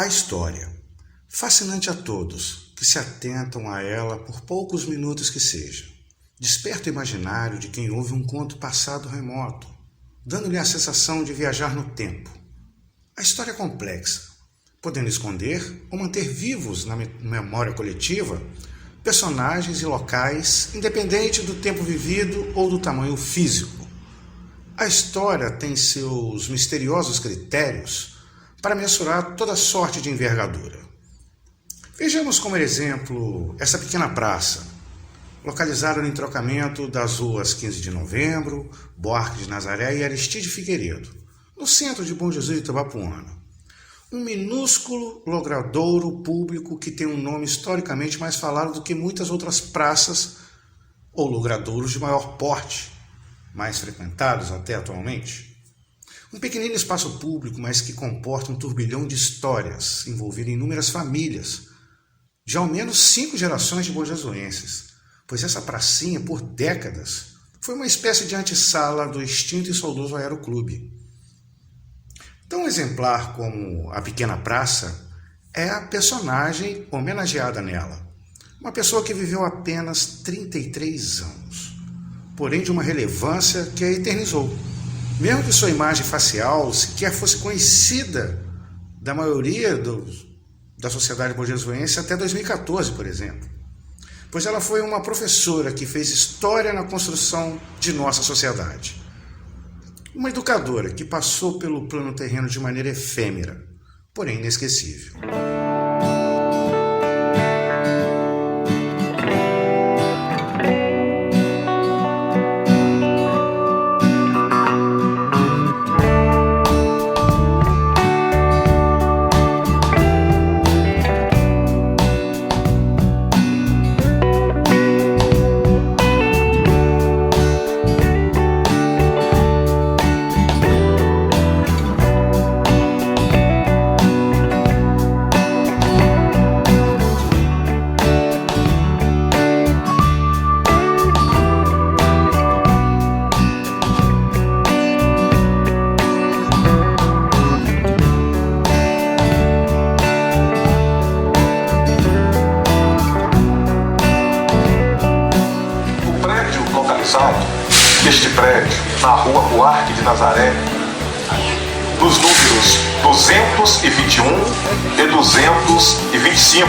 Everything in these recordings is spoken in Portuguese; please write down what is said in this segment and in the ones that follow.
A história, fascinante a todos que se atentam a ela por poucos minutos que seja, desperta o imaginário de quem ouve um conto passado remoto, dando-lhe a sensação de viajar no tempo. A história é complexa, podendo esconder ou manter vivos na memória coletiva personagens e locais, independente do tempo vivido ou do tamanho físico. A história tem seus misteriosos critérios para mensurar toda sorte de envergadura. Vejamos como exemplo essa pequena praça, localizada no entrocamento das ruas 15 de Novembro, Buarque de Nazaré e Aristide Figueiredo, no centro de Bom Jesus de Itabapuana. Um minúsculo logradouro público que tem um nome historicamente mais falado do que muitas outras praças ou logradouros de maior porte, mais frequentados até atualmente. Um pequenino espaço público, mas que comporta um turbilhão de histórias, envolvendo inúmeras famílias, de ao menos 5 gerações de bonjesuenses, pois essa pracinha, por décadas, foi uma espécie de antessala do extinto e saudoso Aeroclube. Tão exemplar como a pequena praça é a personagem homenageada nela, uma pessoa que viveu apenas 33 anos, porém de uma relevância que a eternizou. Mesmo que sua imagem facial sequer fosse conhecida da maioria da sociedade bonjesuense até 2014, por exemplo. Pois ela foi uma professora que fez história na construção de nossa sociedade. Uma educadora que passou pelo plano terreno de maneira efêmera, porém inesquecível. Este prédio, na rua Buarque de Nazaré, nos números 221 e 225,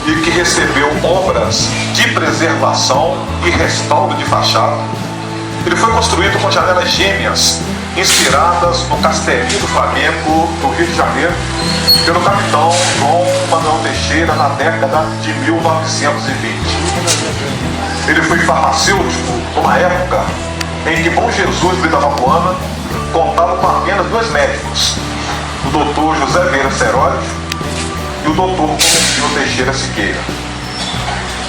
e que recebeu obras de preservação e restauro de fachada. Ele foi construído com janelas gêmeas, inspiradas no Castelinho do Flamengo, no Rio de Janeiro, pelo capitão João Manuel Teixeira na década de 1920. Ele foi farmacêutico numa época em que Bom Jesus de Itabapuana contava com apenas 2 médicos, o doutor José Vieira Seródio e o doutor Constantino Teixeira Siqueira.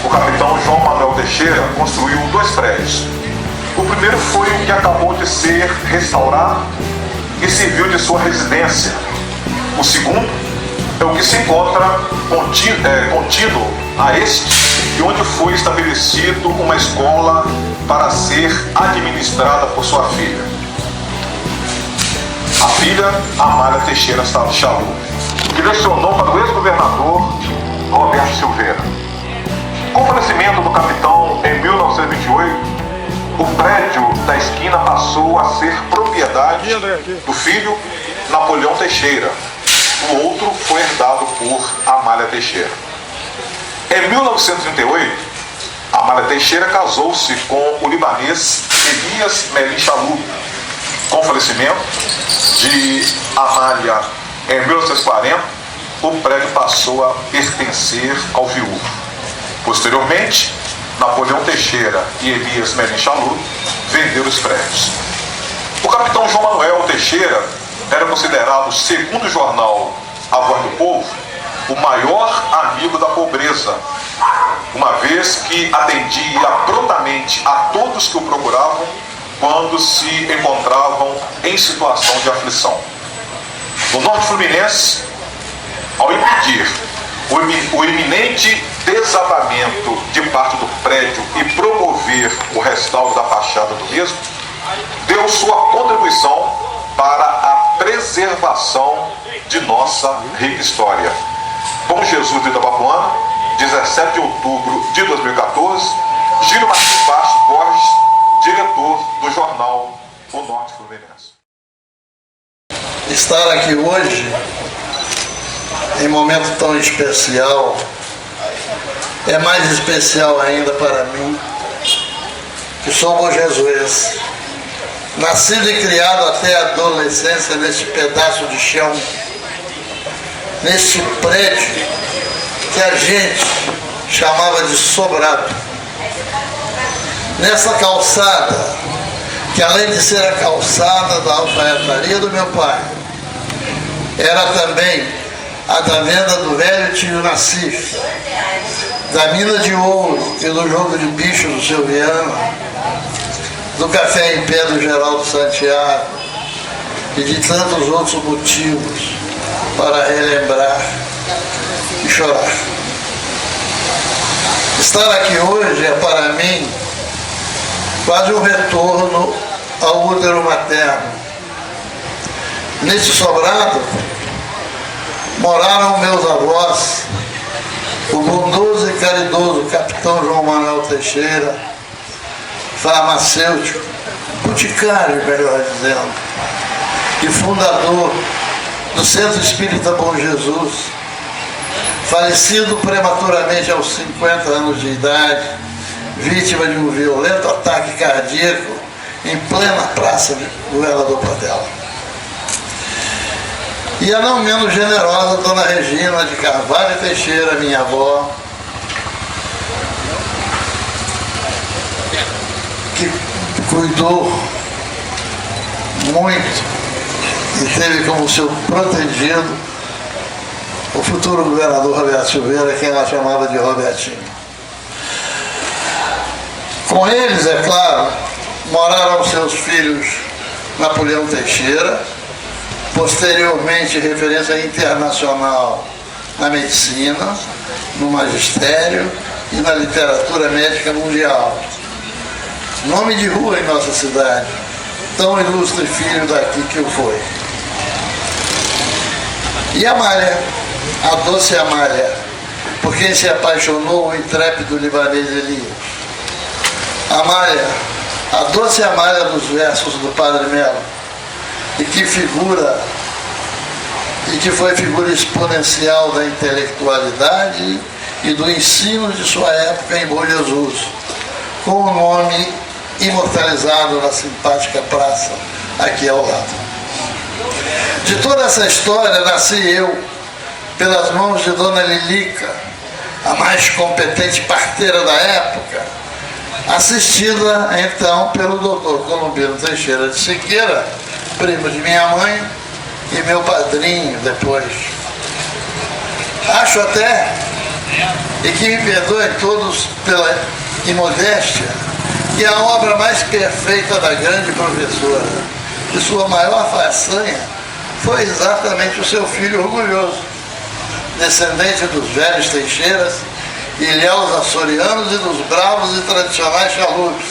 O capitão João Manuel Teixeira construiu 2 prédios. O primeiro foi o que acabou de ser restaurado e serviu de sua residência. O segundo é o que se encontra contínuo a este, e onde foi estabelecido uma escola para ser administrada por sua filha. A filha, Amália Teixeira Chalup, que lecionou para o ex-governador Roberto Silveira. Com o falecimento do capitão em 1928, o prédio da esquina passou a ser propriedade do filho Napoleão Teixeira. O outro foi herdado por Amália Teixeira. Em 1938, Amália Teixeira casou-se com o libanês Elias Melim Chalup. Com o falecimento de Amália em 1940, o prédio passou a pertencer ao viúvo. Posteriormente, Napoleão Teixeira e Elias Melim Chalup venderam os prédios. O capitão João Manuel Teixeira era considerado, segundo o jornal A Voz do Povo, o maior amigo da pobreza, uma vez que atendia prontamente a todos que o procuravam quando se encontravam em situação de aflição. No Norte Fluminense, ao impedir o iminente desabamento de parte do prédio e promover o restauro da fachada do mesmo, deu sua contribuição para a preservação de nossa rica história. Bom Jesus de Itabapuana, 17 de outubro de 2014, Gílio Martins Bastos Borges, diretor do jornal O Norte Fluminense. Estar aqui hoje, em momento tão especial, é mais especial ainda para mim, que sou mojesuense, nascido e criado até a adolescência neste pedaço de chão, neste prédio que a gente chamava de sobrado, nessa calçada, que além de ser a calçada da alfaiataria do meu pai, era também a da venda do velho tio Nassif, da mina de ouro e do jogo de bicho do seu Viana, do café em pé do Geraldo Santiago e de tantos outros motivos para relembrar e chorar. Estar aqui hoje é para mim quase um retorno ao útero materno. Neste sobrado moraram meus avós, o bondoso e caridoso capitão João Manuel Teixeira, farmacêutico, boticário, melhor dizendo, e fundador do Centro Espírita Bom Jesus, falecido prematuramente aos 50 anos de idade, vítima de um violento ataque cardíaco em plena praça de Governador Portela. E a não menos generosa Dona Regina de Carvalho Teixeira, minha avó, que cuidou muito e teve como seu protegido o futuro governador Roberto Silveira, quem ela chamava de Robertinho. Com eles, é claro, moraram seus filhos Napoleão Teixeira, posteriormente referência internacional na medicina, no magistério e na literatura médica mundial. Nome de rua em nossa cidade, tão ilustre filho daqui que o foi. E Amália, a doce Amália, por quem se apaixonou o intrépido libanês Elias. Amália, a doce Amália dos versos do Padre Melo, e que foi figura exponencial da intelectualidade e do ensino de sua época em Bom Jesus, com o nome imortalizado na simpática praça aqui ao lado. De toda essa história nasci eu, pelas mãos de Dona Lilica, a mais competente parteira da época, assistida então pelo doutor Columbino Teixeira de Siqueira, primo de minha mãe e meu padrinho depois. Acho até, e que me perdoem todos pela imodéstia, que a obra mais perfeita da grande professora, de sua maior façanha, foi exatamente o seu filho orgulhoso, descendente dos velhos Teixeiras, ilhéus açorianos e dos bravos e tradicionais chalupes,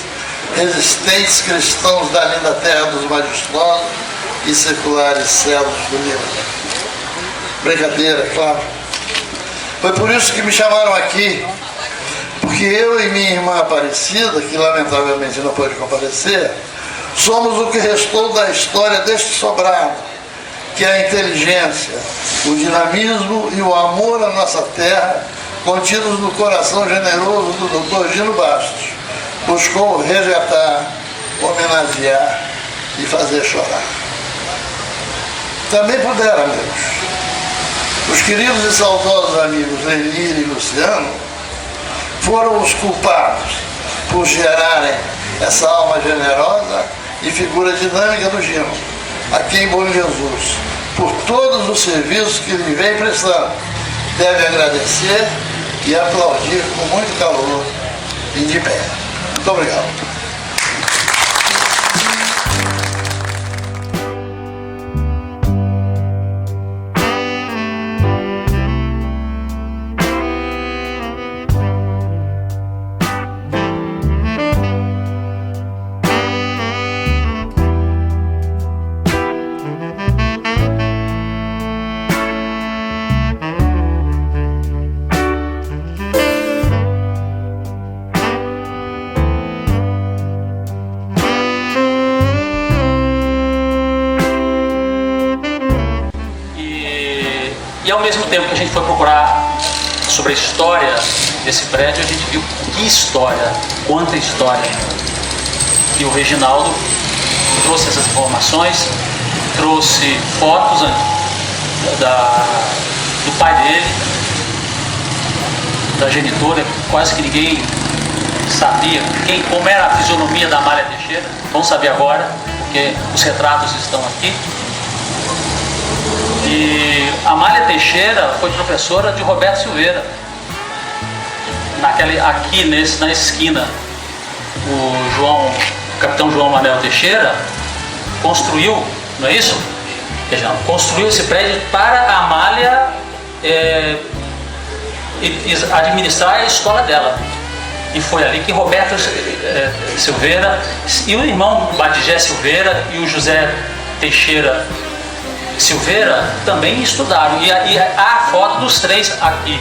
resistentes cristãos da linda terra dos majestosos e seculares céus do Líbano. Brincadeira, claro. Foi por isso que me chamaram aqui, porque eu e minha irmã Aparecida, que lamentavelmente não pôde comparecer, somos o que restou da história deste sobrado, que é a inteligência, o dinamismo e o amor à nossa terra, contidos no coração generoso do Dr. Gino Bastos, buscou resgatar, homenagear e fazer chorar. Também puderam, amigos. Os queridos e saudosos amigos Lenir e Luciano foram os culpados por gerarem essa alma generosa e figura dinâmica do Gino, aqui em Bom Jesus, por todos os serviços que lhe vem prestando. Deve agradecer e aplaudir com muito calor e de pé. Muito obrigado. E ao mesmo tempo que a gente foi procurar sobre a história desse prédio, a gente viu que história, quanta história. E o Reginaldo trouxe essas informações, trouxe fotos do pai dele, da genitora, quase que ninguém sabia como era a fisionomia da Amália Teixeira. Vão saber agora, porque os retratos estão aqui. E a Amália Teixeira foi professora de Roberto Silveira. Aqui na esquina, o capitão João Manuel Teixeira construiu, não é isso? Construiu esse prédio para a Amália administrar a escola dela. E foi ali que Roberto Silveira e o irmão Badigé Silveira e o José Teixeira Silveira também estudaram. E há a foto dos três aqui.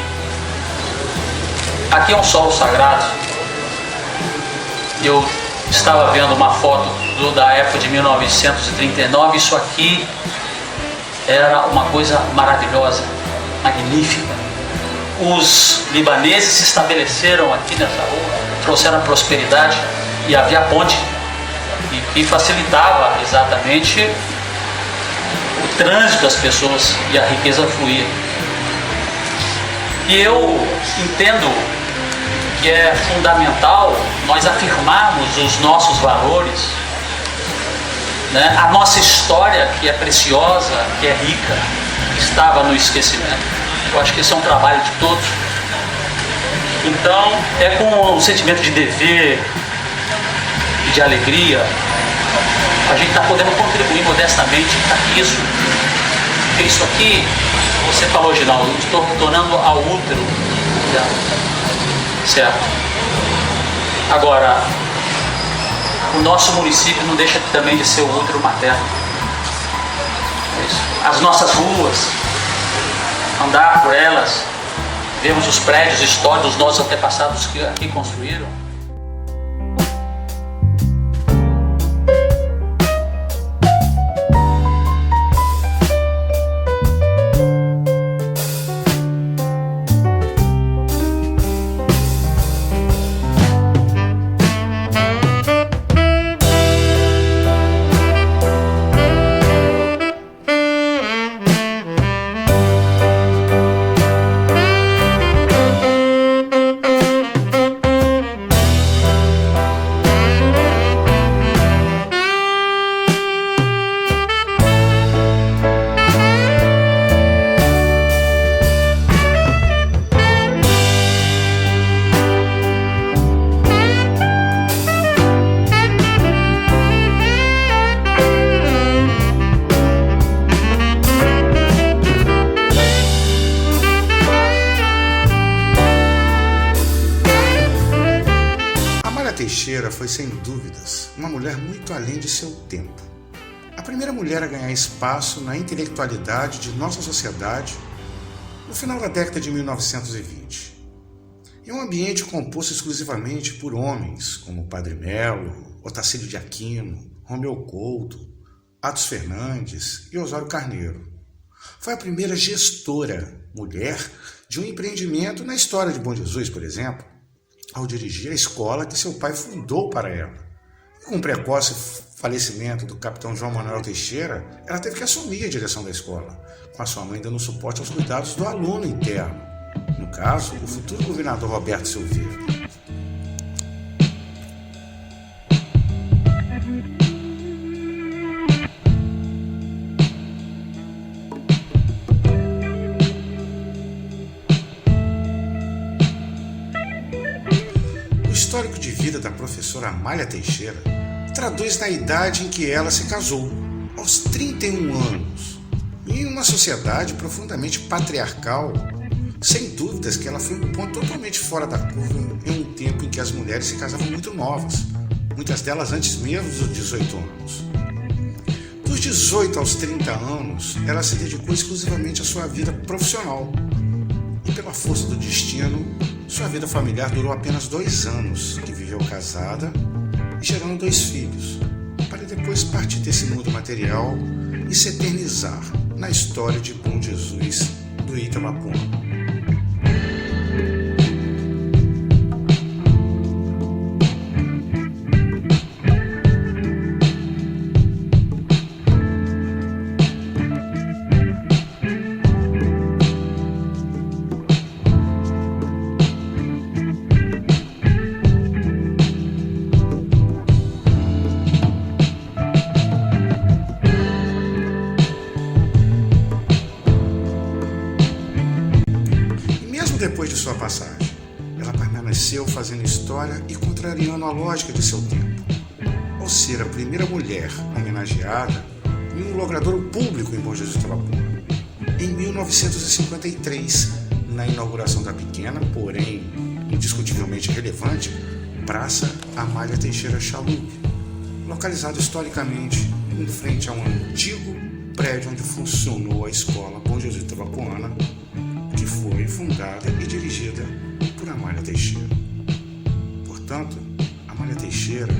Aqui é um solo sagrado. Eu estava vendo uma foto da época de 1939. Isso aqui era uma coisa maravilhosa, magnífica. Os libaneses se estabeleceram aqui nessa rua, trouxeram a prosperidade e havia ponte que facilitava exatamente o trânsito das pessoas e a riqueza fluía. E eu entendo que é fundamental nós afirmarmos os nossos valores, né? A nossa história, que é preciosa, que é rica, estava no esquecimento. Eu acho que esse é um trabalho de todos. Então, é com um sentimento de dever e de alegria, a gente está podendo contribuir modestamente para isso. Porque isso aqui, você falou, Ginaldo, eu estou retornando ao útero. Certo? Agora, o nosso município não deixa também de ser o útero materno. É isso. As nossas ruas, andar por elas, vemos os prédios históricos dos nossos antepassados que aqui construíram. Teixeira foi, sem dúvidas, uma mulher muito além de seu tempo. A primeira mulher a ganhar espaço na intelectualidade de nossa sociedade no final da década de 1920. Em um ambiente composto exclusivamente por homens como Padre Melo, Otacílio de Aquino, Romeu Couto, Atos Fernandes e Osório Carneiro. Foi a primeira gestora mulher de um empreendimento na história de Bom Jesus, por exemplo, ao dirigir a escola que seu pai fundou para ela. E com o precoce falecimento do capitão João Manuel Teixeira, ela teve que assumir a direção da escola, com a sua mãe dando suporte aos cuidados do aluno interno, no caso, o futuro governador Roberto Silveira. O histórico de vida da professora Amália Teixeira traduz na idade em que ela se casou, aos 31 anos. Em uma sociedade profundamente patriarcal, sem dúvidas que ela foi um ponto totalmente fora da curva em um tempo em que as mulheres se casavam muito novas, muitas delas antes mesmo dos 18 anos. Dos 18 aos 30 anos, ela se dedicou exclusivamente à sua vida profissional. E pela força do destino, sua vida familiar durou apenas 2 anos, que viveu casada e gerando 2 filhos, para depois partir desse mundo material e se eternizar na história de Bom Jesus do Itabapoana. Depois de sua passagem, ela permaneceu fazendo história e contrariando a lógica de seu tempo, ao ser a primeira mulher homenageada em um logradouro público em Bom Jesus do Itabapoana, em 1953, na inauguração da pequena, porém indiscutivelmente relevante, Praça Amália Teixeira Chalup, localizado historicamente em frente a um antigo prédio onde funcionou a escola Bom Jesus do Itabapoana, que foi fundada e dirigida por Amália Teixeira. Portanto, Amália Teixeira